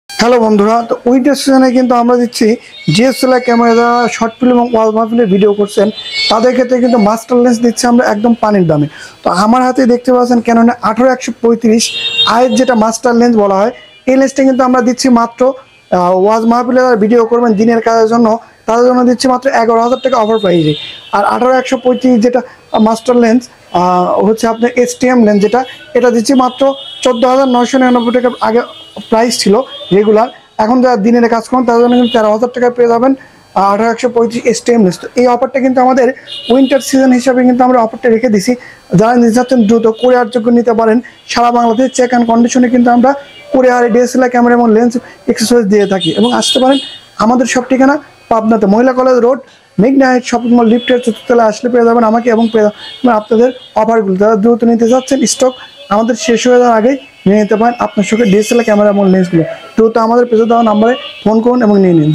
Hello বন্ধুরা, তো winter সিজনে কিন্তু আমরা দিচ্ছি ডিএসএলআর ক্যামেরা যারা শর্ট ফিল্ম এবং ওয়াল মাহফিলের ভিডিও করছেন তাদের ক্ষেত্রে কিন্তু মাস্টার লেন্স দিচ্ছে আমরা একদম পানির দামে। তো আমার হাতে দেখতে পাচ্ছেন ক্যানন 18-135 আয়ের যেটা মাস্টার লেন্স বলা হয়, এই লেন্সটা কিন্তু আমরা দিচ্ছি মাত্র ওয়াজ মাহফিলে যারা ভিডিও করবেন দিনের কাজের জন্য তাদের জন্য দিচ্ছি মাত্র 11,000 টাকা অফার প্রাইজে। আর 18-135 যেটা মাস্টার লেন্স হচ্ছে আপনার এসটিএম লেন্স, যেটা এটা দিচ্ছি মাত্র 14,999 টাকা আগে প্রাইস ছিল রেগুলার। এখন যারা দিনের কাজ করেন তাদের জন্য কিন্তু 13,000 টাকায় পেয়ে যাবেন 18-135 এসটিএম লেন্স। তো এই অফারটা কিন্তু আমাদের উইন্টার সিজন হিসাবে কিন্তু আমরা অফারটা রেখে দিছি। যারা নিতে চাচ্ছেন দ্রুত কোরিয়ার যোগ্য নিতে পারেন। সারা বাংলাদেশ চেক অ্যান্ড কন্ডিশনে কিন্তু আমরা কোরিয়ার ডিএসএলআর ক্যামেরা এবং লেন্স এক্সেসরিজ দিয়ে থাকি এবং আসতে পারেন আমাদের সব ঠিকানা পাবনাতে মহিলা কলেজ রোড মেঘনা হাইট শপিং মল লিফটের 4th তলায় আসলে পেয়ে যাবেন আমাকে এবং পেয়ে যাবেন আপনাদের অফারগুলো। যারা দ্রুত নিতে যাচ্ছেন স্টক আমাদের শেষ হয়ে যাওয়ার আগেই নিয়ে নিতে পারেন আপনার সঙ্গে ডিএসএলআর ক্যামেরা এবং লেন্সগুলো। দ্রুত আমাদের পেজে দেওয়া নাম্বারে ফোন করুন এবং নিয়ে নিন।